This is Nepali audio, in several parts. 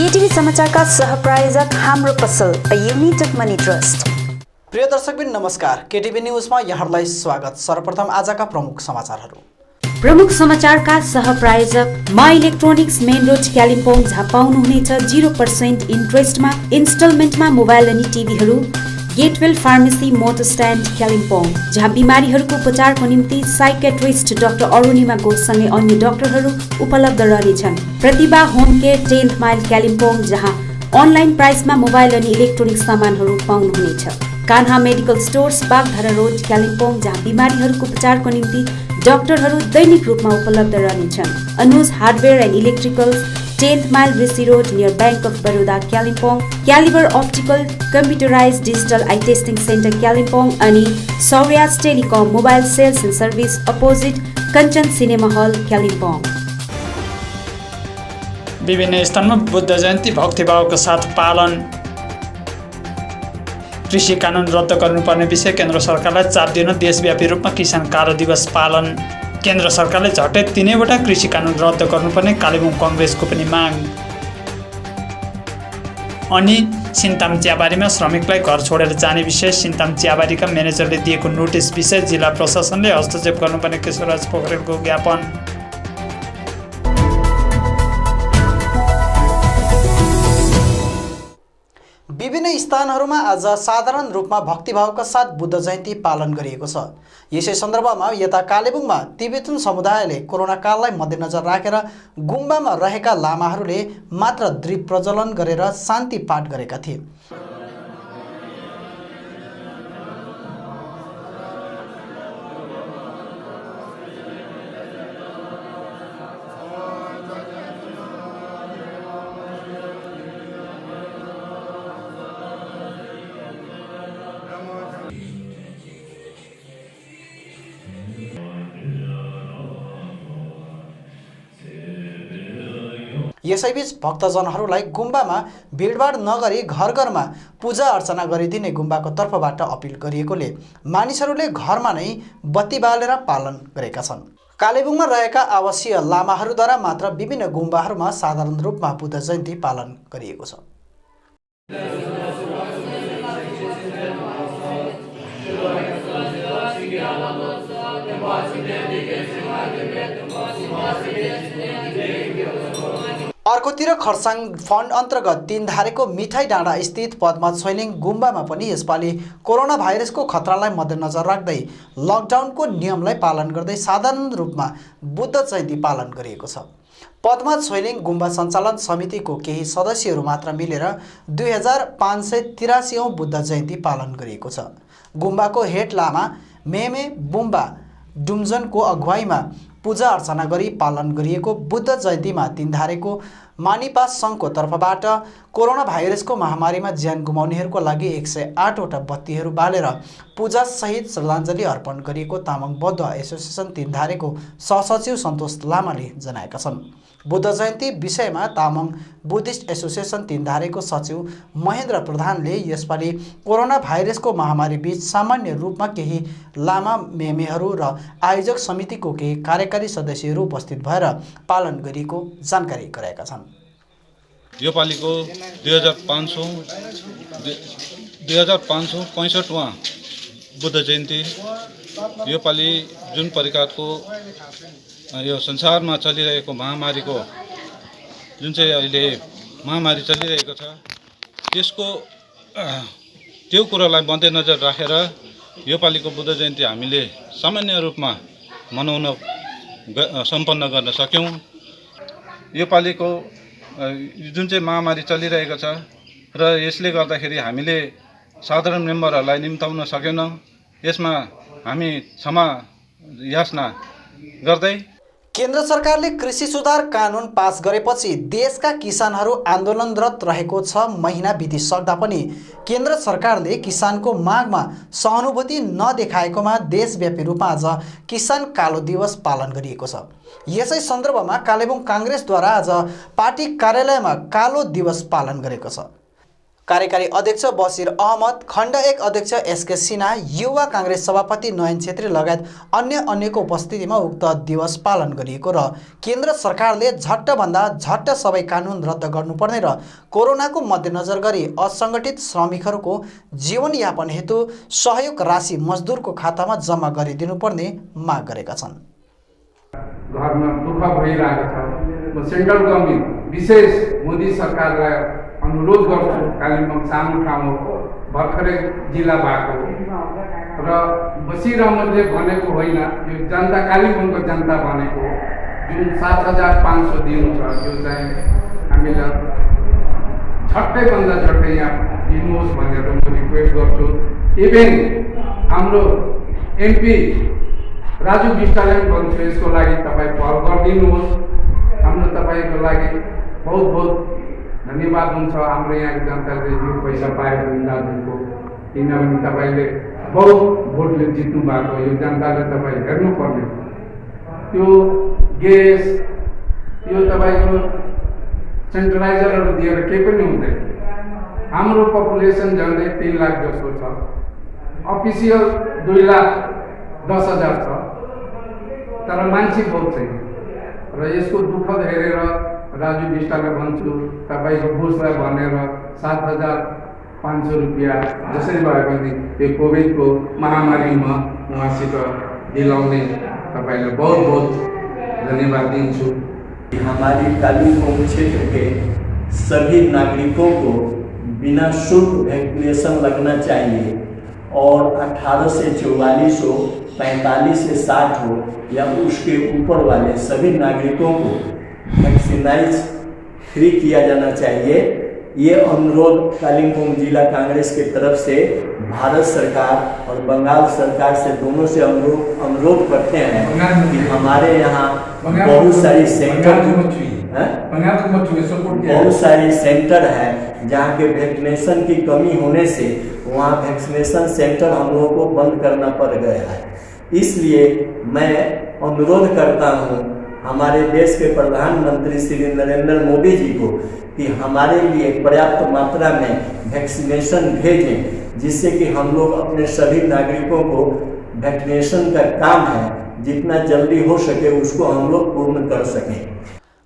केटीभी समाचारका सहप्रायोजक हाम्रो पसल अ युनाइटेड मनी ट्रस्ट। प्रिय दर्शकबिन नमस्कार, केटीभी न्युजमा यहाँहरूलाई स्वागत। सर्वप्रथम आजका प्रमुख समाचारहरू। प्रमुख समाचारका सहप्रायोजक मा इलेक्ट्रोनिक्स मेन रोड कालिम्पोङ, जहाँ पाउनुहुनेछ 0% इन्ट्रेस्टमा इन्स्टलमेन्टमा मोबाइल अनि टिभीहरू। Getwell pharmacy motor stand Kalimpong, जहाँ बिमारीहरूको उपचारको निम्ति साइकेट्रिस्ट डाक्टर अरुणिमा घोषसँगै अन्य डाक्टरहरू उपलब्ध रहनेछन्। Pratibha home care 10th mile Kalimpong, जहाँ अनलाइन प्राइसमा मोबाइल अनि इलेक्ट्रोनिक सामानहरू पाउनुहुनेछ। Kanha medical stores Bagdhara road Kalimpong, जहाँ बिमारीहरूको उपचारको निम्ति डाक्टरहरू दैनिक रूपमा उपलब्ध रहनेछन्। Anuj hardware and electricals 10th mile Rishi road near bank of Baroda Kalimpong. Caliber optical computerize digital eye testing centre Kalimpong अनि Saurya's telecom mobile sales and service opposite Kanchan cinema hall Kalimpong. विभिन्न स्थानमा बुद्ध जयन्ती भक्तिभावका साथ पालन। कृषि कानुन रद्द गर्नुपर्ने विषय केन्द्र सरकारलाई चाप दिन देशव्यापी रूपमा किसान कार्य दिवस पालन। केन्द्र सरकारले झट्टै 3वटा कृषि कानुन रद्द गर्नुपर्ने कालेबुङ कङ्ग्रेसको पनि माग। अनि सिन्ताम चियाबारीमा श्रमिकलाई घर छोडेर जाने विषय, सिन्ताम चियाबारीका म्यानेजरले दिएको नोटिस विषय जिल्ला प्रशासनले हस्तक्षेप गर्नुपर्ने केशवराज पोखरेलको ज्ञापन। विभिन्न स्थानहरूमा आज साधारण रूपमा भक्तिभावका साथ बुद्ध जयन्ती पालन गरिएको छ। यसै सन्दर्भमा यता कालेबुङमा तिब्बतन समुदायले कोरोना काललाई मध्यनजर राखेर गुम्बामा रहेका लामाहरूले मात्र दीप प्रज्वलन गरेर शान्ति पाठ गरेका थिए। यसैबीच भक्तजनहरूलाई गुम्बामा भिडभाड नगरी घर घरमा पूजा अर्चना गरिदिने गुम्बाको तर्फबाट अपिल गरिएकोले मानिसहरूले घरमा नै बत्ती बालेर पालन गरेका छन्। कालेबुङमा रहेका आवासीय लामाहरूद्वारा मात्र विभिन्न गुम्बाहरूमा साधारण रूपमा बुद्ध जयन्ती पालन गरिएको छ। अर्कोतिर खरसाङ फन्ड अन्तर्गत तीनधारेको मिठाई डाँडा स्थित पद्मा छैलिङ गुम्बामा पनि यसपालि कोरोना भाइरसको खतरालाई मध्यनजर राख्दै लकडाउनको नियमलाई पालन गर्दै साधारण रूपमा बुद्ध जयन्ती पालन गरिएको छ। पद्मा छैलिङ गुम्बा सञ्चालन समितिको केही सदस्यहरू मात्र मिलेर 2583औं बुद्ध जयन्ती पालन गरिएको छ। गुम्बाको हेड लामा मेमे बुम्बा डुम्जनको अगुवाईमा पूजा अर्चना गरी पालन गरिएको बुद्ध जयन्तीमा तीनधारेको मानिपास सङ्घको तर्फबाट कोरोना भाइरसको महामारीमा ज्यान गुमाउनेहरूको लागि 108वटा बत्तीहरू बालेर पूजासहित श्रद्धाञ्जली अर्पण गरिएको तामाङ बौद्ध एसोसिएसन तीनधारेको सहसचिव सन्तोष लामाले जनाएका छन्। बुद्ध जयन्ती विषयमा तामाङ बुद्धिस्ट एसोसिएसन तीनधारेको सचिव महेन्द्र प्रधानले यसपालि कोरोना भाइरसको महामारी बीच सामान्य रूपमा केही लामा मेमेहरू र आयोजक समितिको केही कार्यकारी सदस्यहरू उपस्थित भएर पालन गरिएको जानकारी गराएका छन्। यो पालिको 2565वां बुद्ध जयन्ती यो पालि जुन प्रकारको यो संसारमा चलिरहेको महामारीको जुन चाहिँ अहिले महामारी चलिरहेको छ त्यसको त्यो कुरालाई मध्यनजर राखेर यो पालिको बुद्ध जयन्ती हामीले सामान्य रूपमा मनाउन सम्पन्न गर्न सक्यौं। यो पालिको जुन चाहिँ महामारी चलिरहेको छ र यसले गर्दाखेरि हामीले साधारण मेम्बरहरूलाई निम्ताउन सकेनौं। यसमा हामी क्षमा याचना गर्दै केन्द्र सरकारले कृषि सुधार कानुन पास गरेपछि देशका किसानहरू आन्दोलनरत रहेको 6 महिना बितिसक्दा पनि केन्द्र सरकारले किसानको मागमा सहानुभूति नदेखाएकोमा देशव्यापी रूपमा आज किसान कालो दिवस पालन गरिएको छ। यसै सन्दर्भमा कालेबुङ काङ्ग्रेसद्वारा आज पार्टी कार्यालयमा कालो दिवस पालन गरेको छ। कार्यकारी अध्यक्ष बसिर अहमद, खण्ड 1 अध्यक्ष एसके सिन्हा, युवा काङ्ग्रेस सभापति नयन छेत्री लगायत अन्यको उपस्थितिमा उक्त दिवस पालन गरिएको र केन्द्र सरकारले झट्टभन्दा झट्ट सबै कानुन रद्द गर्नुपर्ने र कोरोनाको मध्यनजर गरी असङ्गठित श्रमिकहरूको जीवनयापन हेतु सहयोग राशि मजदुरको खातामा जम्मा गरिदिनुपर्ने माग गरेका छन्। घरमा दुःख भइरहेको छ। म सेन्ट्रल गभर्मेन्ट विशेष मोदी सरकारलाई अनुरोध गर्छु, कालिम्पोङ सानो ठाउँ हो, भर्खरै जिल्ला भएको र बसिर अहमदले भनेको होइन, यो जनता कालिम्पोङको जनता भनेको जुन 7,500 दिनु छ त्यो चाहिँ हामीलाई झट्टैभन्दा झट्टै यहाँ दिनुहोस् भनेर म रिक्वेस्ट गर्छु। इभेन हाम्रो एमपी राजु विष्टले भन्छु यसको लागि तपाईँ पहल गरिदिनुहोस्। हाम्रो तपाईँको लागि बहुत बहुत धन्यवाद हुन्छ। हाम्रो यहाँको जनताले यो पैसा पायो भने दाजुको, किनभने तपाईँले बहुत भोटले जित्नु भएको, यो जनताले तपाईँ हेर्नुपर्ने। त्यो ग्यास, यो तपाईँको सेन्ट्रलाइजरहरू दिएर केही पनि हुँदैन। हाम्रो पपुलेसन झन्डै 3 लाख जस्तो छ, अफिसियल 2,10,000 छ, तर मान्छे बहुत छैन। र यसको दुःख हेरेर राजु विष्टलाई भन्छु, तपाईँको बोसलाई भनेर 7,500 रुपियाँ जसरी भए पनि यो कोभिडको महामारीमा उहाँसित दिलाउने तपाईँलाई बहुत बहुत धन्यवाद दिन्छु। हमारी कालिम्पोङ क्षेत्र के सभी नागरिकों को बिना शुल्क वैक्सीनेशन लगना चाहिए और 18 से 44 हो, 45 से 60 हो या उसके ऊपर वाले सभी नागरिकों को वैक्सीनाइज फ्री किया जाना चाहिए। ये अनुरोध कालिम्पोङ जिला कांग्रेस की तरफ से भारत सरकार और बंगाल सरकार से दोनों से अनुरोध करते हैं कि हमारे यहाँ बहुत सारी सेंटर है जहाँ के वैक्सीनेशन की कमी होने से वहाँ वैक्सीनेशन सेंटर हम लोगों को बंद करना पड़ गया है। इसलिए मैं अनुरोध करता हूँ हमारे देश के प्रधानमंत्री श्री नरेंद्र मोदी जी को कि हमारे लिए पर्याप्त मात्रा में वैक्सीनेशन भेजें, जिससे कि हम लोग अपने सभी नागरिकों को वैक्सीनेशन का काम है जितना जल्दी हो सके उसको हम लोग पूर्ण कर सकें।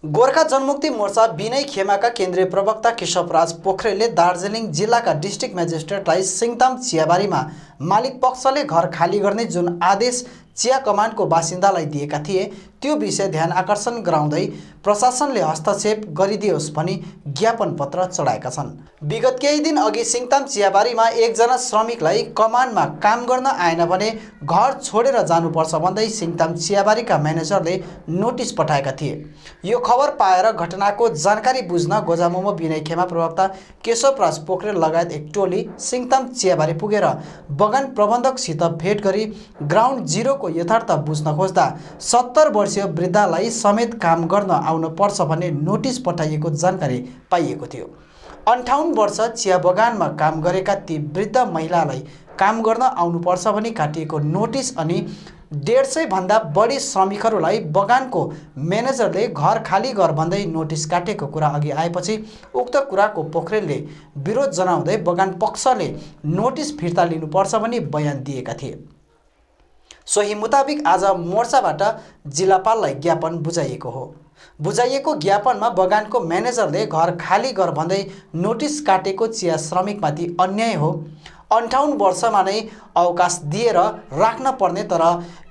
गोर्खा जनमुक्ति मोर्चा विनय खेमाका केन्द्रीय प्रवक्ता केशवराज पोखरेलले दार्जिलिङ जिल्लाका डिस्ट्रिक्ट म्याजिस्ट्रेटलाई सिङताम चियाबारीमा मालिक पक्षले घर खाली गर्ने जुन आदेश चिया कमानको बासिन्दालाई दिएका थिए त्यो विषय ध्यान आकर्षण गराउँदै प्रशासनले हस्तक्षेप गरिदियोस् भनी ज्ञापन पत्र चढाएका छन्। विगत केही दिन अघि सिङताम चियाबारीमा एकजना श्रमिकलाई कमानमा काम गर्न आएन भने घर छोडेर जानुपर्छ भन्दै सिङताम चियाबारीका म्यानेजरले नोटिस पठाएका थिए। यो खबर पाएर घटनाको जानकारी बुझ्न गोजामुमो विनय खेमा प्रवक्ता केशवराज पोखरेल लगायत एक टोली सिङताम चियाबारी पुगेर बगान प्रबन्धकसित भेट गरी ग्राउन्ड जिरोको यथार्थ बुझ्न खोज्दा 70 वर्षीय वृद्धालाई समेत काम गर्न आउन पर्छ भन्ने नोटिस पठाइएको जानकारी पाइएको थियो। 58 वर्ष चिया बगानमा काम गरेका ती वृद्ध महिलालाई काम गर्न आउनुपर्छ भनी काटिएको नोटिस अनि 150 भन्दा बढी श्रमिकहरूलाई बगानको म्यानेजरले घर खाली गर भन्दै नोटिस काटेको कुरा अघि आएपछि उक्त कुराको पोखरेलले विरोध जनाउँदै बगान पक्षले नोटिस फिर्ता लिनुपर्छ भनी बयान दिएका थिए। सोही मुताबिक आज मोर्चाबाट जिल्लापाललाई ज्ञापन बुझाइएको हो। बुझाइएको ज्ञापनमा बगानको म्यानेजरले घर खाली गर भन्दै नोटिस काटेको चिया श्रमिकमाथि अन्याय हो। 58 वर्षमा नै अवकाश दिएर राख्न पर्ने तर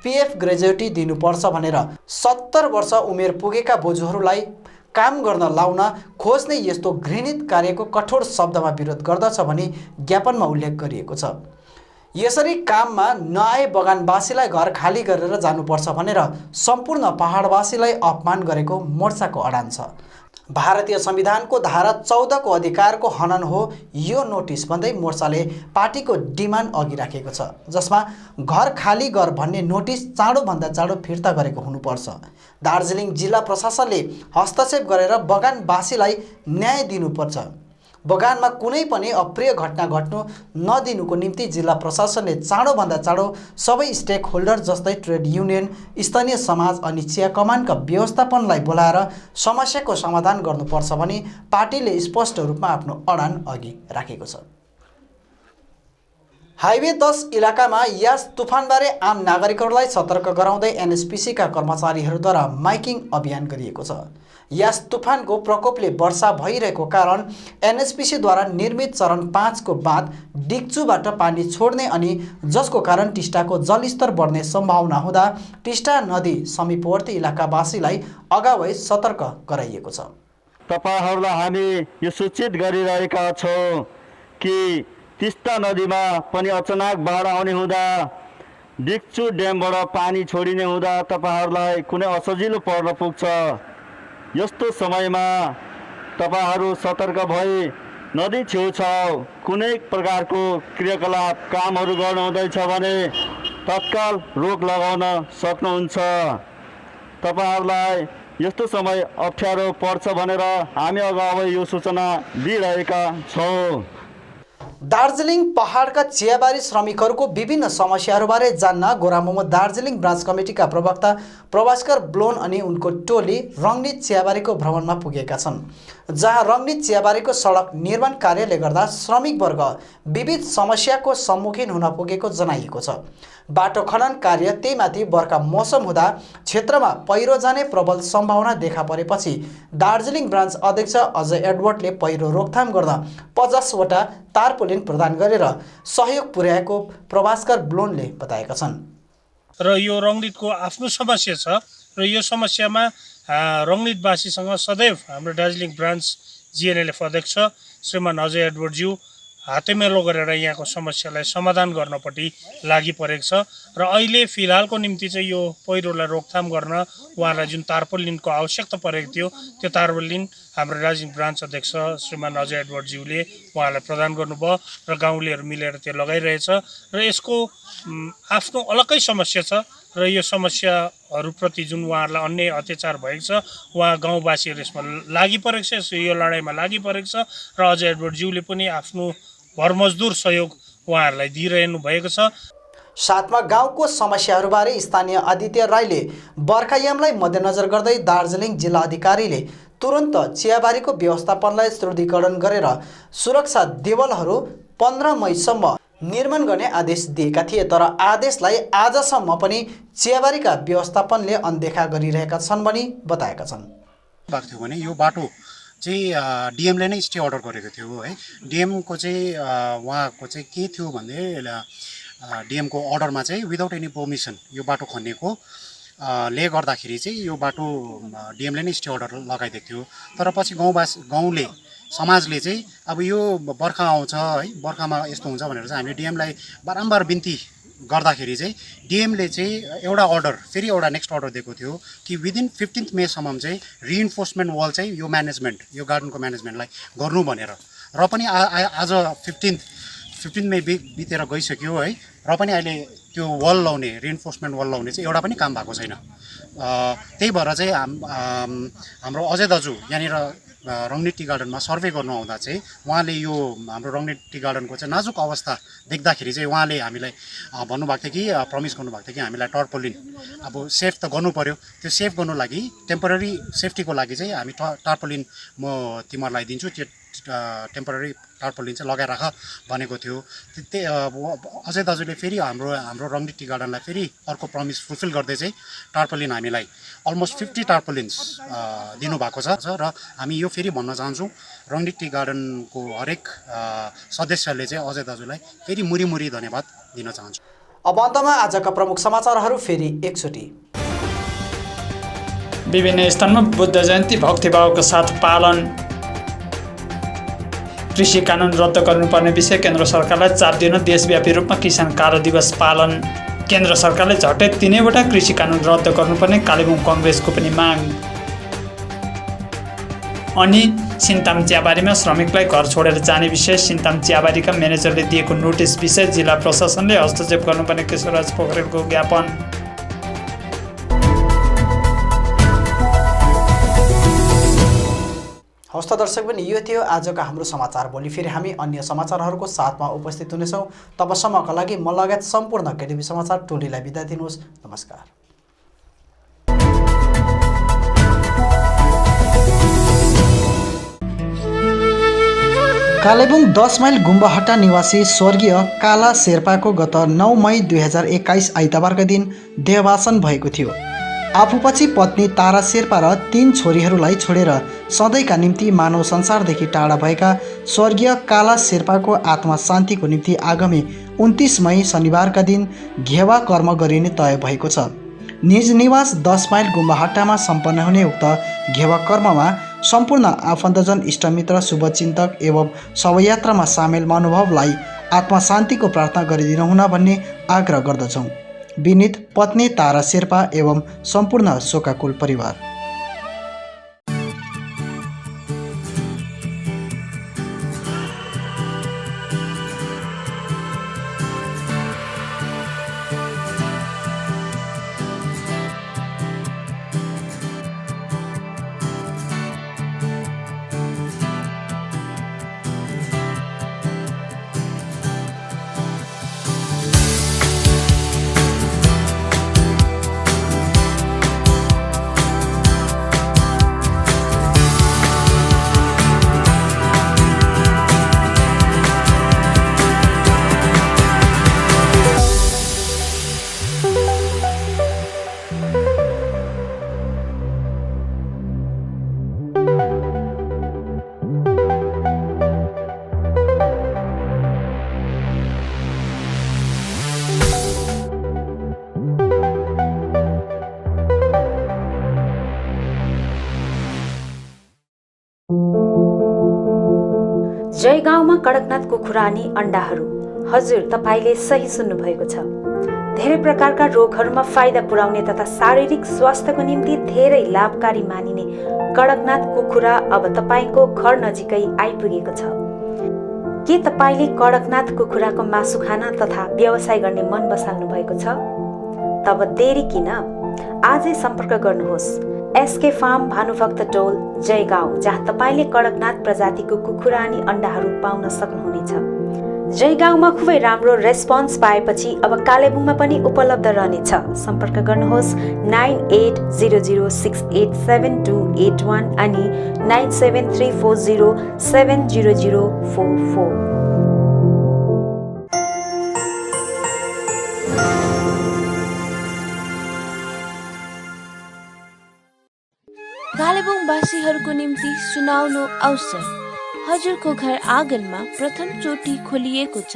पीएफ ग्रेजुएटी दिनुपर्छ भनेर 70 वर्ष उमेर पुगेका बोजूहरूलाई काम गर्न लाउन खोज्ने यस्तो घृणित कार्यको कठोर शब्दमा विरोध गर्दछ भनी ज्ञापनमा उल्लेख गरिएको छ। यसरी काममा नआए बगानवासीलाई घर खाली गरेर जानुपर्छ भनेर सम्पूर्ण पहाडवासीलाई अपमान गरेको मोर्चाको अडान छ। भारतीय संविधानको धारा 14 को अधिकारको हनन हो यो नोटिस भन्दै मोर्चाले पार्टीको डिमान्ड अघि राखेको छ, जसमा घर खाली गर भन्ने नोटिस चाँडोभन्दा चाँडो फिर्ता गरेको हुनुपर्छ। दार्जिलिङ जिल्ला प्रशासनले हस्तक्षेप गरेर बगानवासीलाई न्याय दिनुपर्छ। बगानमा कुनै पनि अप्रिय घटना घट्नु नदिनुको निम्ति जिल्ला प्रशासनले चाँडोभन्दा चाँडो सबै स्टेक होल्डर जस्तै ट्रेड युनियन, स्थानीय समाज अनि चिया कमानका व्यवस्थापनलाई बोलाएर समस्याको समाधान गर्नुपर्छ भनी पार्टीले स्पष्ट रूपमा आफ्नो अडान अघि राखेको छ। हाइवे 10 इलाकामा यास तुफानबारे आम नागरिकहरूलाई सतर्क गराउँदै एनएचपीसीका कर्मचारीहरूद्वारा माइकिङ अभियान गरिएको छ। यास तुफानको प्रकोपले वर्षा भइरहेको कारण एनएचपीसीद्वारा निर्मित चरण 5 को बाँध डिक्चुबाट पानी छोड्ने अनि जसको कारण टिस्टाको जलस्तर बढ्ने सम्भावना हुँदा टिस्टा नदी समीपवर्ती इलाकावासीलाई अगावै सतर्क गराइएको छ। तपाईहरुलाई हामी यो सूचित गरिरहेका छौं कि टिस्टा नदीमा पनि अचानक बाढ आउने हुँदा डिक्चु ड्यामबाट पानी छोडिने हुँदा तपाईहरुलाई कुनै असजिलो पर्न पुग्छ। यस्तो समयमा तपाईहरु सतर्क भई नदी छेउछाउ कुनै प्रकारको क्रियाकलाप कामहरु गर्नु हुँदैछ भने तत्काल रोक लगाउन सक्नुहुन्छ। तपाईहरुलाई यस्तो समय अप्ठ्यारो पर्छ भनेर हामी अगावै यो सूचना दिइरहेका छौं। दार्जिलिङ पहाडका चियाबारी श्रमिकहरूको विभिन्न समस्याहरूबारे जान्न गोरामुमो दार्जिलिङ ब्रान्च कमिटीका प्रवक्ता प्रभास्कर ब्लोन अनि उनको टोली रङ्गनीत चियाबारीको भ्रमणमा पुगेका छन्, जहाँ रङ्गनीत चियाबारीको सडक निर्माण कार्यले गर्दा श्रमिक वर्ग विविध समस्याको सम्मुखीन हुन पुगेको जनाइएको छ। बाटो खनन कार्य त्यहीमाथि बर्खा मौसम हुँदा क्षेत्रमा पहिरो जाने प्रबल सम्भावना देखा परेपछि दार्जिलिङ ब्रान्च अध्यक्ष अजय एडवर्डले पहिरो रोकथाम गर्न 50 वटा तारपोलिन प्रदान गरेर सहयोग पुर्याएको प्रभास्कर ब्लोनले बताएका छन्। र यो रङ्गनीतको आफ्नो समस्या छ र यो समस्यामा रङ्गनीतवासीसँग सदैव हाम्रो दार्जिलिङ ब्रान्च जिएनएलएफ अध्यक्ष श्रीमान अजय एडवर्डज्यू हातेमेलो गरेर यहाँको समस्यालाई समाधान गर्नपट्टि लागि परेको छ र अहिले फिलहालको निम्ति चाहिँ यो पहिरोलाई रोकथाम गर्न उहाँलाई जुन तारपोलिनको आवश्यकता परेको थियो त्यो तारपोलिन हाम्रो दार्जिलिङ ब्रान्च अध्यक्ष श्रीमान अजय एडवर्डज्यूले उहाँलाई प्रदान गर्नुभयो र गाउँलेहरू मिलेर त्यो लगाइरहेछ र यसको आफ्नो अलग्गै समस्या छ र यो समस्याहरूप्रति जुन उहाँहरूलाई अन्य अत्याचार भएको छ उहाँ गाउँवासीहरू यसमा लागि परेको छ, यो लडाइँमा लागि परेको छ र अजय एडवर्डज्यूले पनि आफ्नो भरमजदुर सहयोग उहाँहरूलाई दिइरहनु भएको छ। साथमा गाउँको समस्याहरूबारे स्थानीय आदित्य राईले बर्खायामलाई मध्यनजर गर्दै दार्जिलिङ जिल्ला अधिकारीले तुरन्त चियाबारीको व्यवस्थापनलाई सुदृढीकरण गरेर सुरक्षा देवलहरू 15 मईसम्म निर्माण गर्ने आदेश दिएका थिए, तर आदेशलाई आजसम्म पनि चियाबारीका व्यवस्थापनले अनदेखा गरिरहेका छन् भनी बताएका छन्। भएको थियो भने यो बाटो चाहिँ डिएमले नै स्टे अर्डर गरेको थियो है। डिएमको चाहिँ उहाँको चाहिँ के थियो भन्दै डिएमको अर्डरमा चाहिँ विदाउट एनी पर्मिसन यो बाटो खनेको ले गर्दाखेरि चाहिँ यो बाटो डिएमले नै स्टे अर्डर लगाइदिएको थियो। तर पछि गाउँले समाजले चाहिँ अब यो बर्खा आउँछ है, बर्खामा यस्तो हुन्छ भनेर चाहिँ हामीले डिएमलाई बारम्बार बिन्ती गर्दाखेरि चाहिँ डिएमले चाहिँ एउटा अर्डर फेरि एउटा नेक्स्ट अर्डर दिएको थियो कि विदिन 15 मेसम्म चाहिँ रिइन्फोर्समेन्ट वल चाहिँ यो म्यानेजमेन्ट यो गार्डनको म्यानेजमेन्टलाई गर्नु भनेर। र पनि आज 15 मे बितेर गइसक्यो है, र पनि अहिले त्यो वल लाउने रिइन्फोर्समेन्ट वल लाउने चाहिँ एउटा पनि काम भएको छैन। त्यही भएर चाहिँ हाम्रो अजय दाजु यहाँनिर रङ्गनीत टी गार्डनमा सर्वे गर्नु आउँदा चाहिँ उहाँले यो हाम्रो रङ्गनीत टी गार्डनको चाहिँ नाजुक अवस्था देख्दाखेरि चाहिँ उहाँले हामीलाई भन्नुभएको थियो कि प्रमिस गर्नुभएको थियो कि हामीलाई टर्पोलिन अब सेफ त गर्नु पर्यो, त्यो सेफ गर्नु लागि टेम्पोररी सेफ्टीको लागि चाहिँ हामी टर्पोलिन म तिमीहरूलाई दिन्छु, त्यो टेम्पोररी टार्पोलिन चाहिँ लगाएर राख भनेको थियो। अजय दाजुले फेरि हाम्रो रङ्गनीत टी गार्डनलाई फेरि अर्को प्रमिस फुलफिल गर्दै चाहिँ टार्पोलिन हामीलाई अलमोस्ट 50 टार्पोलिन्स दिनुभएको छ र हामी यो फेरि भन्न चाहन्छौँ रङ्गनीत टी गार्डनको हरेक सदस्यले चाहिँ अजय दाजुलाई फेरि मुरी धन्यवाद दिन चाहन्छु। अब अन्तमा आजका प्रमुख समाचारहरू फेरि एकचोटि। विभिन्न स्थानमा बुद्ध जयन्ती भक्तिभावका साथ पालन। कृषि कानुन रद्द गर्नुपर्ने विषय केन्द्र सरकारलाई चाप दिन देशव्यापी रूपमा किसान कार्य दिवस पालन। केन्द्र सरकारले झट्टै 3वटा कृषि कानुन रद्द गर्नुपर्ने कालेबुङ कङ्ग्रेसको पनि माग। अनि सिन्ताम चियाबारीमा श्रमिकलाई घर छोडेर जाने विषय सिन्ताम चियाबारीका म्यानेजरले दिएको नोटिस विषय जिल्ला प्रशासनले हस्तक्षेप गर्नुपर्ने केशवराज पोखरेलको ज्ञापन। हवस् त दर्शकबिन, यो थियो आजका हाम्रो समाचार। भोलि फेरि हामी अन्य समाचारहरूको साथमा उपस्थित हुनेछौँ। तबसम्मका लागि म लगायत सम्पूर्ण केटिभी समाचार टोलीलाई बिदा दिनुहोस्। नमस्कार। कालेबुङ 10 माइल गुम्बाहट्टा निवासी स्वर्गीय काला शेर्पाको गत 9 मई 2021 आइतबारका दिन देहवासन भएको थियो। आफूपछि पत्नी तारा शेर्पा र 3 छोरीहरूलाई छोडेर सधैँका निम्ति मानव संसारदेखि टाढा भएका स्वर्गीय काला शेर्पाको आत्मा शान्तिको निम्ति आगामी 29 मई शनिबारका दिन घेवा कर्म गरिने तय भएको छ। निज निवास 10 माइल गुम्बाहट्टामा सम्पन्न हुने उक्त घेवा कर्ममा सम्पूर्ण आफन्तजन, इष्टमित्र, शुभचिन्तक एवं शवयात्रामा सामेल महानुभावलाई आत्मा शान्तिको प्रार्थना गरिदिनुहुन भन्ने आग्रह गर्दछौँ। विनीत पत्नी तारा शेर्पा एवं सम्पूर्ण शोकाकुल परिवार। जयगाउँमा कडकनाथ कुखुरा अनि अण्डाहरू। हजुर, तपाईले सही सुन्नुभएको छ। धेरै प्रकारका रोगहरूमा फाइदा पुर्याउने तथा शारीरिक स्वास्थ्यको निम्ति धेरै लाभकारी मानिने कडकनाथ कुखुरा अब तपाईको घर नजिकै आइपुगेको छ। के तपाईले कडकनाथ कुखुराको मासु खान तथा व्यवसाय गर्ने मन बसाल्नु भएको छ? तब देरी किन? आजै सम्पर्क गर्नुहोस्। एसके फार्म, भानुभक्त टोल, जयगाउँ, जहाँ तपाईले कडकनाथ प्रजातिको कुखुरा अनि अण्डाहरू पाउन सक्नुहुनेछ। जयगाउँमा खुबै राम्रो रेस्पोन्स पाएपछि अब कालेबुङमा पनि उपलब्ध रहनेछ। सम्पर्क गर्नुहोस् 9800687281 अनि 9734070044। कालेबुङवासीहरूको निम्ति सुनाउनु अवसर। हजुरको घर आँगनमा प्रथम चोटि खोलिएको छ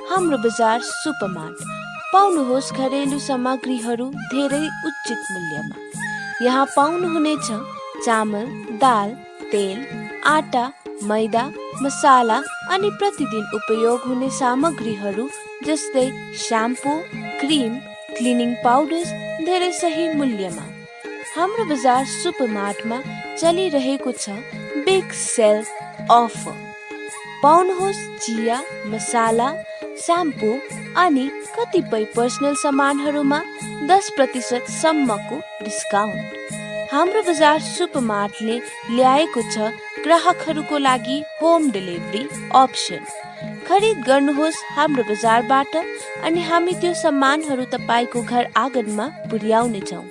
हाम्रो बजार सुपरमार्ट। पाउनुहोस् घरेलु सामग्रीहरू धेरै उचित मूल्यमा। यहाँ पाउनुहुनेछ चामल, दाल, तेल, आटा, मैदा, मसाला अनि प्रतिदिन उपयोग हुने सामग्रीहरू जस्तै स्याम्पू, क्रिम, क्लिनिङ पाउडर्स धेरै सही मूल्यमा। हाम्रो बजार सुपरमार्टमा चलिरहेको छ बिग सेल अफर। पाउनुहोस् चिया, मसाला, स्याम्पू अनि कतिपय पर्सनल सामानहरूमा 10% सम्मको डिस्काउन्ट। हाम्रो बजार सुपरमार्टले ल्याएको छ ग्राहकहरूको लागि होम डेलिभरी अप्सन। खरिद गर्नुहोस् हाम्रो बजारबाट अनि हामी त्यो सामानहरू तपाईको घर आँगनमा पुर्याउनेछौँ।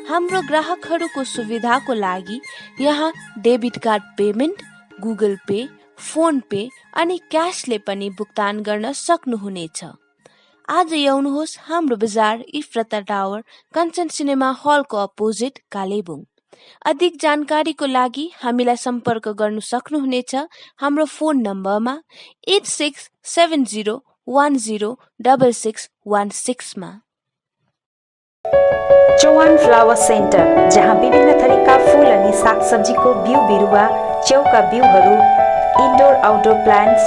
हाम्रो ग्राहकहरूको सुविधाको लागि यहाँ debit card payment, Google pay, phone pay अनि क्यासले पनि भुक्तान गर्न सक्नुहुनेछ। आज आउनुहोस् हाम्रो बजार इफ्रता टावर, कञ्चन सिनेमा हलको अपोजिट, कालेबुङ। अधिक जानकारीको लागि हामीलाई सम्पर्क गर्नु सक्नुहुनेछ हाम्रो फोन नम्बरमा 8670106616 मा। चौहान फ्लावर सेन्टर, जहाँ विभिन्न थरीका फूल अनि सागसब्जीको बिउ बिरुवा, च्याउका बिउहरू, इन्डोर आउटडोर प्लान्ट्स,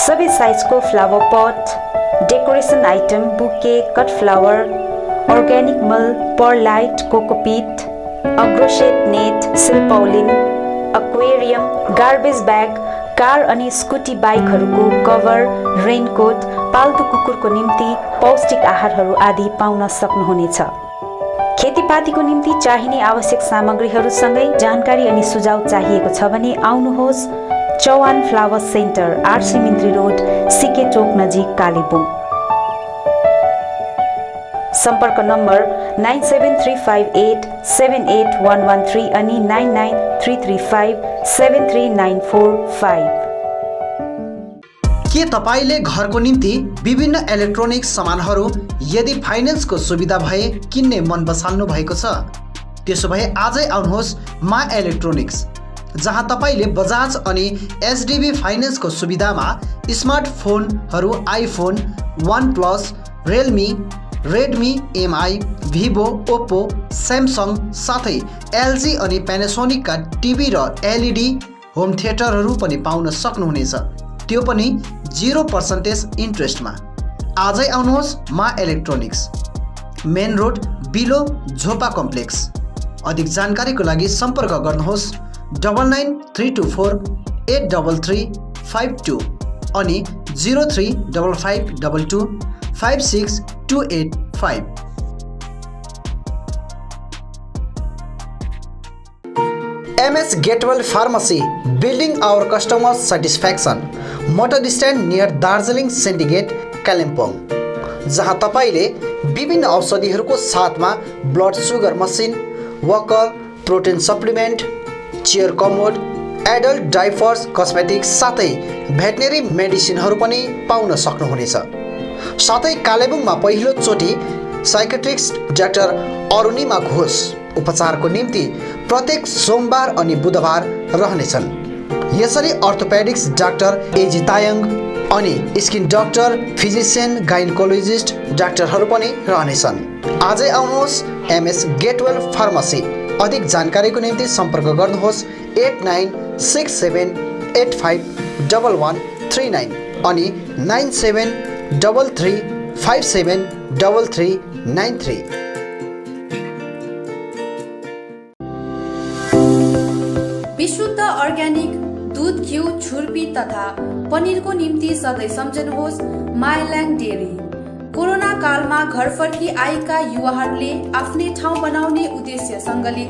सबै साइजको flower pot, decoration item, bouquet, cut flower, organic मल, perlite, cocopeat, agroset net, silpaulin, aquarium, garbage bag, car अनि स्कुटी बाइकहरूको कभर, रेनकोट, पाल्तु कुकुरको निम्ति पौष्टिक आहारहरू आदि पाउन सक्नुहुनेछ। खेतीपातीको निम्ति चाहिने आवश्यक सामग्रीहरूसँगै जानकारी अनि सुझाव चाहिएको छ भने आउनुहोस् Chauhan flower centre, RC Mintri road, SK चोक नजिक, कालेबुङ। सम्पर्क नम्बर 9735878113 अनि 9933573945। के तपाईले घरको निम्ति विभिन्न इलेक्ट्रोनिक्स सामानहरू यदि फाइनेन्सको सुविधा भए किन्ने मन बसाल्नु भएको छ? त्यसो भए आजै आउनुहोस् मा इलेक्ट्रोनिक्स, जहाँ तपाईले बजाज अनि एचडीबी फाइनेन्सको सुविधामा स्मार्टफोनहरू iPhone, OnePlus, Realme, Redmi, Mi, Vivo, Oppo, Samsung साथै एलजी अनि प्यानासोनिकका टिभी र एलईडी होम थिएटरहरू पनि पाउन सक्नुहुनेछ, त्यो पनि 0% इन्ट्रेस्टमा। आजै आउनुहोस् मा इलेक्ट्रोनिक्स, मेन रोड बिलो झोपा कम्प्लेक्स। अधिक जानकारीको लागि सम्पर्क गर्नुहोस् 9934833552 अनि 035522562885। MS Gatewell Pharmacy, building our customers' satisfaction. Motor stand near Darjeeling syndicate, Kalimpong, जहाँ तपाईले विभिन्न औषधिहरूको साथमा blood sugar machine, Walker, protein supplement, chair commode, adult diapers, cosmetics साथै भेटनेरी मेडिसिनहरू पनि पाउन सक्नुहुनेछ। साथै कालेबुङमा पहिलो चोटि साइकेट्रिस्ट डाक्टर अरुणिमा घोष उपचारको निम्ति प्रत्येक सोमबार अनि बुधबार रहनेछन्। यसरी अर्थोपेडिक्स डाक्टर एजी तायङ अनि स्किन डाक्टर, फिजिसियन, गाइनकोलोजिस्ट डाक्टरहरू पनि रहनेछन्। आजै आउनुहोस् MS गेटवेल फार्मेसी। अधिक जानकारीको निम्ति सम्पर्क गर्नुहोस् 8967851139 अनि 9733573393। विशुद्ध अर्ग्यानिक दूध, घिउ, छुर्पी तथा पनिरको निम्ति सधैँ सम्झनुहोस् माइल्याङ डेरी। कोरोना कालमा घर फर्की आएका युवाहरूले आफ्नै ठाउँ बनाउने उद्देश्यसँगले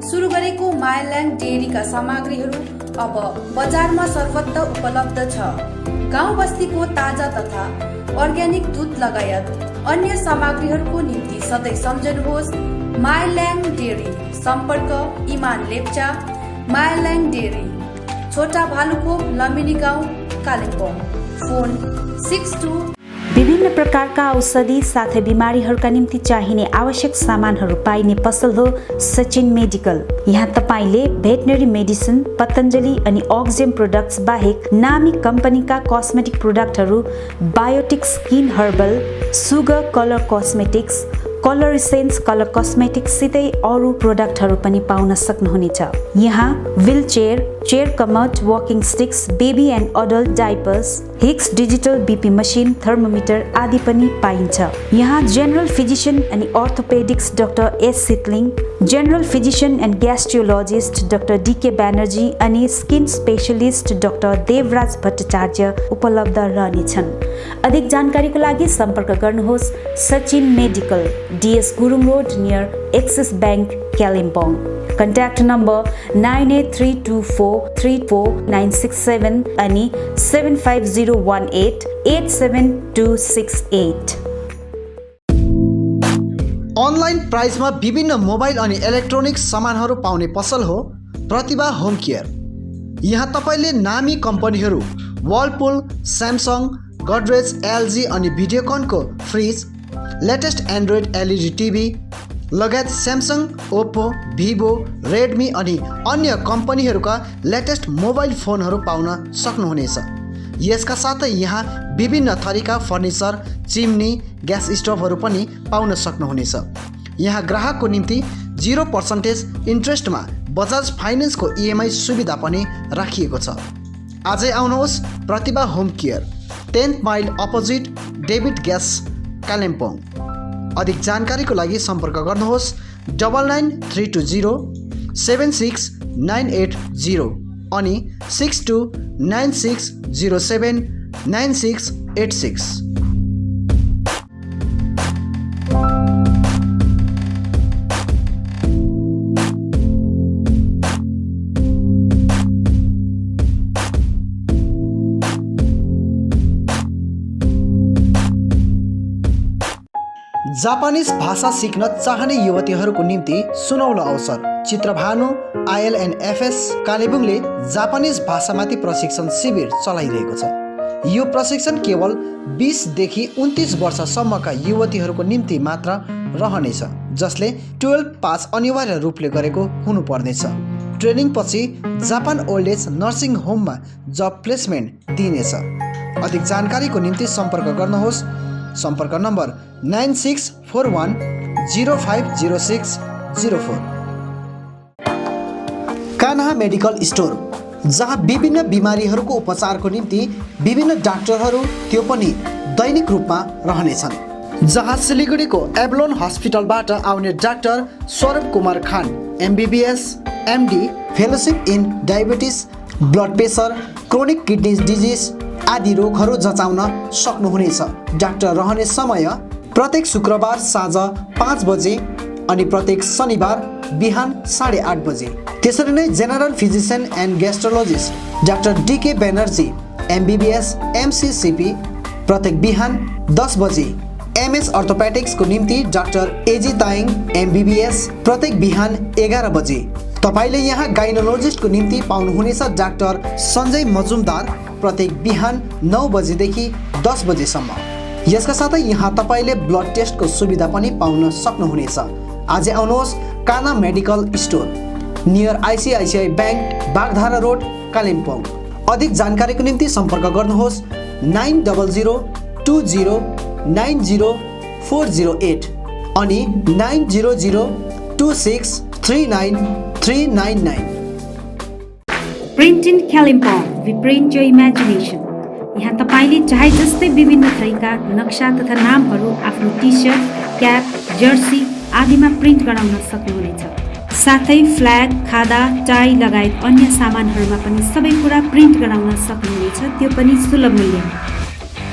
सुरु गरेको माइल्याङ डेरीका सामग्रीहरू अब बजारमा सर्वत्र उपलब्ध छ। गाउँ बस्तीको ताजा तथा अर्ग्यानिक दूध लगायत अन्य सामग्रीहरूको निम्ति सधैँ सम्झनुहोस् माइल्याङ डेरी। सम्पर्क इमान लेप्चा, माइल्याङ डेरी, छोटा भालुकोप, लमिनी गाउँ, कालिम्पोङ। फोन 62। विभिन्न प्रकारका औषधि साथै बिमारीहरूका निम्ति चाहिने आवश्यक सामानहरू पाइने पसल हो सचिन मेडिकल। यहाँ तपाईले भेटनरी मेडिसिन, पतञ्जलि अनि अक्जेम प्रोडक्ट्स बाहेक नामी कम्पनीका कस्मेटिक प्रोडक्टहरू, Biotique skin herbal, Sugar colour cosmetics, colour essence colour cosmetics सितै अरू प्रोडक्टहरू पनि पाउन सक्नुहुनेछ। यहाँ wheel chair, chair commode, walking sticks, baby and adult diapers, Hicks digital BP machine, thermometer आदि पनि पाइन्छ। यहाँ जेनरल फिजिशियन अनि orthopaedics doctor S Sitling, general physician and gastrologist doctor DK Banerjee अनि skin specialist doctor Devraj Bhattacharya उपलब्ध रहनेछन्। अधिक जानकारीको लागि सम्पर्क गर्नुहोस् Sachin medical, DS Gurung road near axis bank, Kalimpong. Contact number 9832434967 अनि 75018872268। अनलाइन प्राइसमा विभिन्न मोबाइल अनि इलेक्ट्रोनिक्स सामानहरू पाउने पसल हो प्रतिभा होम केयर। यहाँ तपाईले नामी कम्पनीहरू वर्लपुल, स्यामसङ, गडरेज, एलजी अनि भिडियोकनको fridge, latest Android LED TV लगायत स्यामसङ, ओप्पो, भिभो, रेडमी अनि अन्य कम्पनीहरूका लेटेस्ट मोबाइल फोनहरू पाउन सक्नुहुनेछ। यसका साथै यहाँ विभिन्न थरीका फर्निचर, चिम्नी, ग्यास स्टोभहरू पनि पाउन सक्नुहुनेछ। यहाँ ग्राहकको निम्ति 0% इन्ट्रेस्टमा बजाज फाइनेन्सको EMI सुविधा पनि राखिएको छ। आजै आउनुहोस् Pratibha home care, 10th mile opposite David gas, Kalimpong. अधिक जानकारीको लागि सम्पर्क गर्नुहोस् 9932076980 अनि 6296079686। जापानिज भाषा सिक्न चाहने युवतीहरूको निम्ति सुनौलो अवसर। चित्रभानु ILNFS कालेबुङले जापानिज भाषामाथि प्रशिक्षण शिविर चलाइरहेको छ। यो प्रशिक्षण केवल 20 देखि 29 वर्षसम्मका युवतीहरूको निम्ति मात्र रहनेछ, जसले 12 पास अनिवार्य रूपले गरेको हुनुपर्नेछ। ट्रेनिङ पछि जापान ओल्ड एज नर्सिङ होममा जब प्लेसमेन्ट दिइनेछ। अधिक जानकारीको निम्ति सम्पर्क गर्नुहोस्। सम्पर्क नम्बर 9641 050604। कान्हा मेडिकल स्टोर, जहाँ विभिन्न बिमारीहरूको उपचारको निम्ति विभिन्न डाक्टरहरू त्यो पनि दैनिक रूपमा रहनेछन्। जहाँ सिलिगुडीको एभलोन हस्पिटलबाट आउने डाक्टर स्वरूप कुमार खान MBBS MD, fellowship in diabetes, blood pressure, chronic kidney disease आदि रोगहरू जचाउन सक्नुहुनेछ। डाक्टर रहने समय प्रत्येक शुक्रबार साँझ 5 बजे अनि प्रत्येक शनिबार बिहान 8:30 बजे। त्यसरी नै general physician and gastrologist doctor DK Banerjee MBBS MCCP प्रत्येक बिहान 10 बजे। MS अर्थोपेटिक्सको निम्ति डाक्टर AG ताइङ MBBS प्रत्येक बिहान 11 बजे। तपाईले यहाँ गाइनोलोजिस्टको निम्ति पाउनुहुनेछ डाक्टर सञ्जय मजुमदार प्रत्येक बिहान 9 बजेदेखि 10 बजेसम्म। यसका साथै यहाँ तपाईले ब्लड टेस्टको सुविधा पनि पाउन सक्नुहुनेछ। आज आउनुहोस् Kanha medical store, near ICICI bank, Bagdhara road, Kalimpong. अधिक जानकारीको निम्ति सम्पर्क गर्नुहोस् 900 20 90 408 अनि 900 26 39 399। Print in Kalimpong, we print your imagination. यहाँ तपाईँले चाहे जस्तै विभिन्न थरीका नक्सा तथा नामहरू आफ्नो टी-सर्ट, क्याप, जर्सी आदिमा प्रिन्ट गराउन सक्नुहुनेछ। साथै फ्ल्याग, खादा, टाई लगायत अन्य सामानहरूमा पनि सबै कुरा प्रिन्ट गराउन सक्नुहुनेछ, त्यो पनि सुलभ मूल्यमा।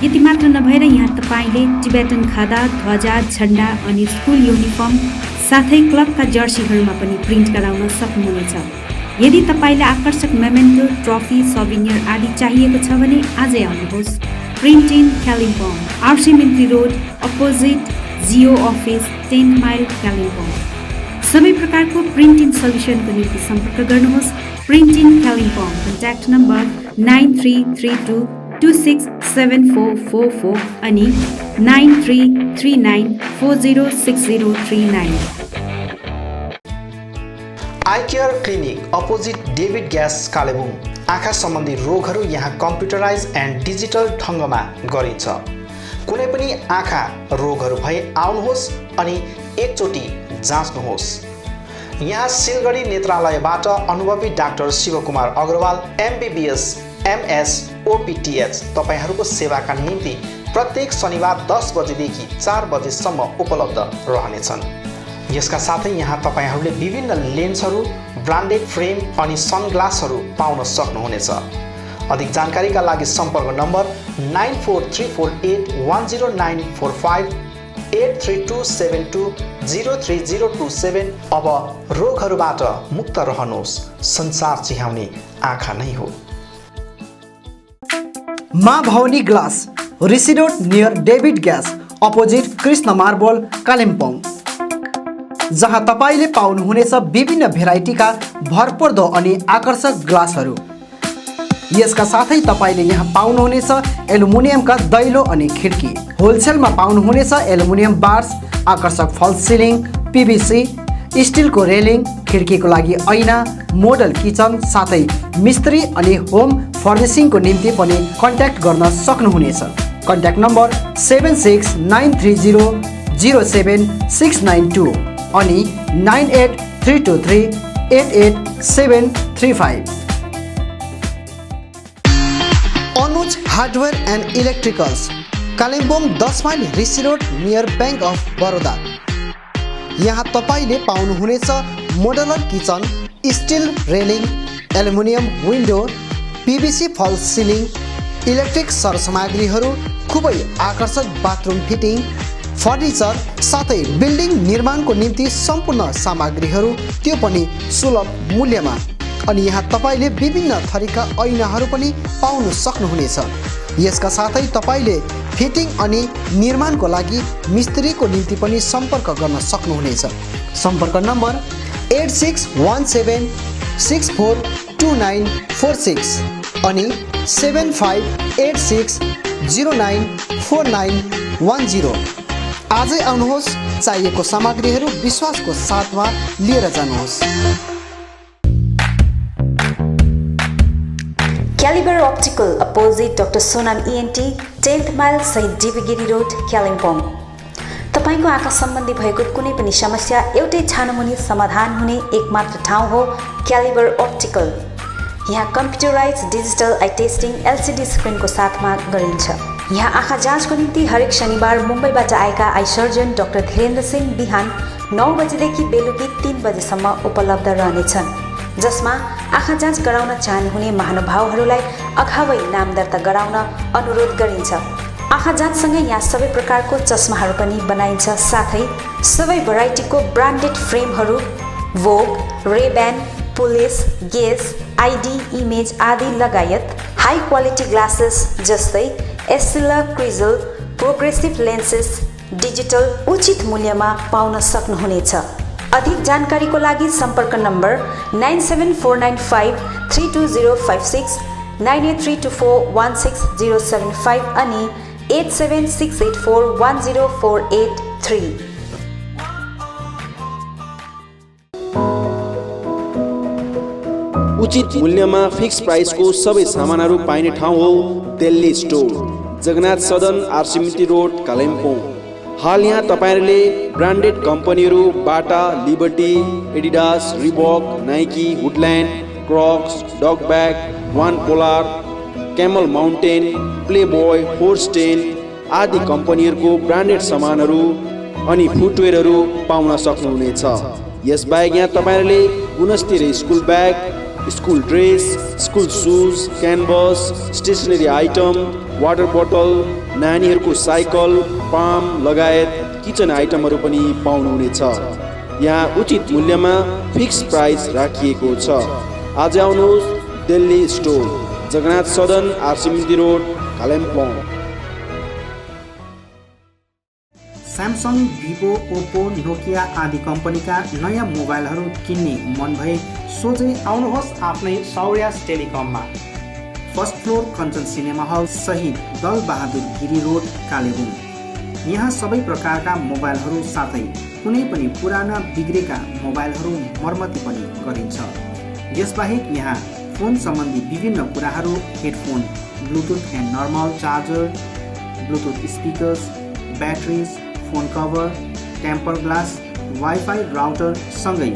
यति मात्र नभएर यहाँ तपाईँले टिबेटन खादा, ध्वजा, झण्डा अनि स्कुल युनिफर्म साथै क्लबका जर्सीहरूमा पनि प्रिन्ट गराउन सक्नुहुनेछ। यदि तपाईँले आकर्षक मेमेन्टो, ट्रफी, सौभिनियर आदि चाहिएको छ भने आजै आउनुहोस्। Print in Kalimpong, RC Mintri road opposite Jio office, 10 mile, Kalimpong. सबै प्रकारको प्रिन्ट इन सल्युसनको निम्ति सम्पर्क गर्नुहोस्। Print in Kalimpong, contact number 9332 267444 अनि 9339 406039। Eye care clinic opposite David gas, Kalebung. आँखा सम्बन्धी रोगहरू यहाँ कम्प्युटराइज एन्ड डिजिटल ढङ्गमा गरिन्छ। कुनै पनि आँखा रोगहरू भए आउनुहोस् अनि एकचोटि जाँच्नुहोस्। यहाँ सिलगढी नेत्रालयबाट अनुभवी doctor Shivkumar Agrawal MBBS MS OPTH तपाईहरूको सेवाका निम्ति प्रत्येक शनिबार 10 बजेदेखि 4 बजेसम्म उपलब्ध रहनेछन्। यसका साथै यहाँ तपाईहरूले विभिन्न लेन्सहरू, ब्रान्डेड फ्रेम अनि सनग्लासहरू पाउन सक्नुहुनेछ। अधिक जानकारीका लागि सम्पर्क नम्बर 9434810945 83272030027। अब रोगहरूबाट मुक्त रहनुहोस्, संसार चिहाउने आँखा नै हो। Maa Bhavani glass, Rishi road near David gas opposite Krishna marble, Kalimpong. जहाँ तपाईले पाउनुहुनेछ विभिन्न भेराइटीका भरपर्दो अनि आकर्षक ग्लासहरू। यसका साथै तपाईले यहाँ पाउनुहुनेछ एल्युमिनियमका दैलो अनि खिड्की। होलसेलमा पाउनुहुनेछ एल्युमिनियम बार्स, आकर्षक फल सिलिङ, PVC, स्टिलको रेलिङ, खिड्कीको लागि ऐना, मोडल किचन साथै मिस्त्री अनि होम फर्निसिङको निम्ति पनि कन्ट्याक्ट गर्न सक्नुहुनेछ। कन्ट्याक्ट नम्बर 76930076992 अनि 9832388735। Anuj hardware and electricals, Kalimpong 10 mile, Rishi road near bank of Baroda. यहाँ तपाईले पाउनुहुनेछ modular kitchen, still railing, aluminium window, PVC फल सिलिङ, इलेक्ट्रिक सरसामग्रीहरू, खुबै आकर्षक बाथरुम फिटिङ, फर्निचर साथै बिल्डिङ निर्माणको निम्ति सम्पूर्ण सामग्रीहरू, त्यो पनि सुलभ मूल्यमा। अनि यहाँ तपाईले विभिन्न थरीका ऐनाहरू पनि पाउन सक्नुहुनेछ। यसका साथै तपाईले फिटिङ अनि निर्माणको लागि मिस्त्रीको निम्ति पनि सम्पर्क गर्न सक्नुहुनेछ। सम्पर्क नम्बर 8617642946 अनि 7586094910। आजै आउनुहोस्, चाहिएको सामग्रीहरू विश्वासको साथमा लिएर जानुहोस्। Calibre optical opposite doctor Sonam ENT 10th mile सहित डिबीगिरी रोड कालिम्पोङ। तपाईको आँखा सम्बन्धी भएको कुनै पनि समस्या एउटै छानोमुनि समाधान हुने एकमात्र ठाउँ हो क्यालिबर अप्टिकल। यहाँ computerise digital eye testing LCD स्क्रिनको साथमा गरिन्छ। यहाँ आँखा जाँचको निम्ति हरेक शनिबार मुम्बईबाट आएका eye surgeon doctor Dhirendra Singh बिहान 9 बजेदेखि बेलुकी 3 बजेसम्म उपलब्ध रहनेछन्, जसमा आँखा जाँच गराउन चाहनुहुने महानुभावहरूलाई अगावै नाम दर्ता गराउन अनुरोध गरिन्छ। आँखा जाँचसँगै यहाँ सबै प्रकारको चस्माहरू पनि बनाइन्छ, साथै सबै भेराइटीको ब्रान्डेड फ्रेमहरू भोग, रेब्यान, पुलिस, गेस, आइडी, इमेज आदि लगायत हाई क्वालिटी ग्लासेस जस्तै एस्सिला, क्रिजल, प्रोग्रेसिभ लेन्सेस डिजिटल उचित मूल्यमा पाउन सक्नुहुनेछ। अधिक जानकारीको लागि सम्पर्क नम्बर 9749532056, 9832416075 अनि 8768410483। उचित मूल्यमा फिक्स प्राइसको सबै सामानहरू पाइने ठाउँ हो दिल्ली स्टोर, जगन्नाथ सदन आरसीमिटी रोड कालिम्पोङ। हाल यहाँ तपाईहरुले ब्रान्डेड कम्पनीहरू Bata, Liberty, Adidas, Reebok, Nike, Woodland, Crocs, Duckback, वान पोलार, क्यामल माउन्टेन, प्लेबोय, फोर्स्टेन आदि कम्पनीहरूको ब्रान्डेड सामानहरू अनि फुटवेयरहरू पाउन सक्नुहुनेछ। यसबाहेक यहाँ तपाईहरुले गुणस्तरीय school bag, school dress, school shoes, canvas, stationery item, water बोतल, नानीहरूको साइकल, पाम लगायत किचन आइटमहरू पनि पाउनुहुनेछ। यहाँ उचित मूल्यमा फिक्स प्राइस राखिएको छ। आज आउनुहोस् दिल्ली स्टोर, जगन्नाथ सदन आरसीमिटी road Kalimpong. Samsung, Vivo, Oppo, Nokia आदि कम्पनीका नयाँ मोबाइलहरू किन्ने मन भए सोझै आउनुहोस् आफ्नै सौर्यास टेलिकममा। First floor Kanchan cinema hall सहित दल बहादुर गिरी रोड कालेबुङ। यहाँ सबै प्रकारका मोबाइलहरू साथै कुनै पनि पुराना बिग्रेका मोबाइलहरू मर्मती पनि गरिन्छ। यसबाहेक यहाँ फोन सम्बन्धी विभिन्न कुराहरू, headphone, bluetooth and normal charger, bluetooth speakers, batteries, phone cover, temper glass, wifi router सँगै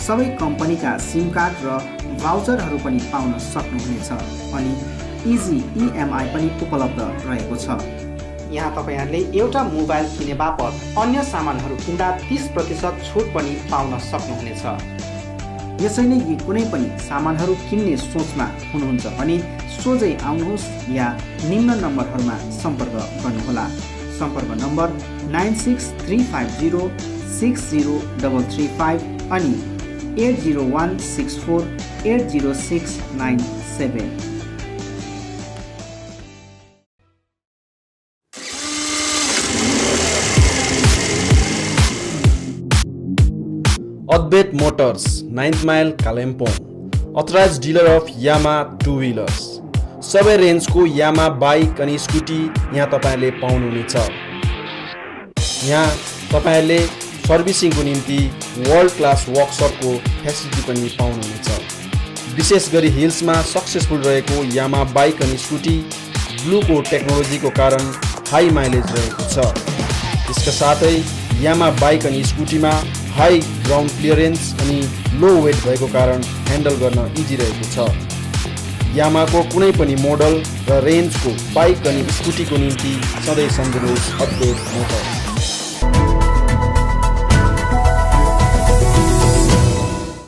सबै कम्पनीका सिम कार्ड र भाउचरहरू पनि पाउन सक्नुहुनेछ अनि इजी EMI पनि उपलब्ध रहेको छ। यहाँ तपाईहरुले एउटा मोबाइल किने बापत अन्य सामानहरू किन्दा 30% छुट पनि पाउन सक्नुहुनेछ। यसैले यी कुनै पनि सामानहरू किन्ने सोचमा हुनुहुन्छ भने सोझै आउनुहोस् या निम्न नम्बरहरूमा सम्पर्क गर्नुहोला। सम्पर्क नम्बर 9635060335 अनि 8016480697। Advait motors, 9th mile Kalimpong. Authorised dealer of Yamaha two wheelers. सबै रेन्जको यामा बाइक अनि स्कुटी यहाँ तपाईहरुले पाउनुहुनेछ। यहाँ तपाईहरुले सर्भिसिङको निम्ति वर्ल्ड क्लास वर्कसपको फेसिलिटी पनि पाउनुहुनेछ। विशेष गरी हिल्समा सक्सेसफुल रहेको यामा बाइक अनि स्कुटी ब्लूको टेक्नोलोजीको कारण हाई माइलेज रहेको छ। यसका साथै यामा बाइक अनि स्कुटीमा हाई ग्राउन्ड क्लियरेन्स अनि लो वेट भएको कारण ह्यान्डल गर्न इजी रहेको छ। यामाको कुनै पनि मोडल र रेन्जको बाइक अनि स्कुटीको निम्ति सधैँ सम्झनुहोस् अद्वैत मोटर्स।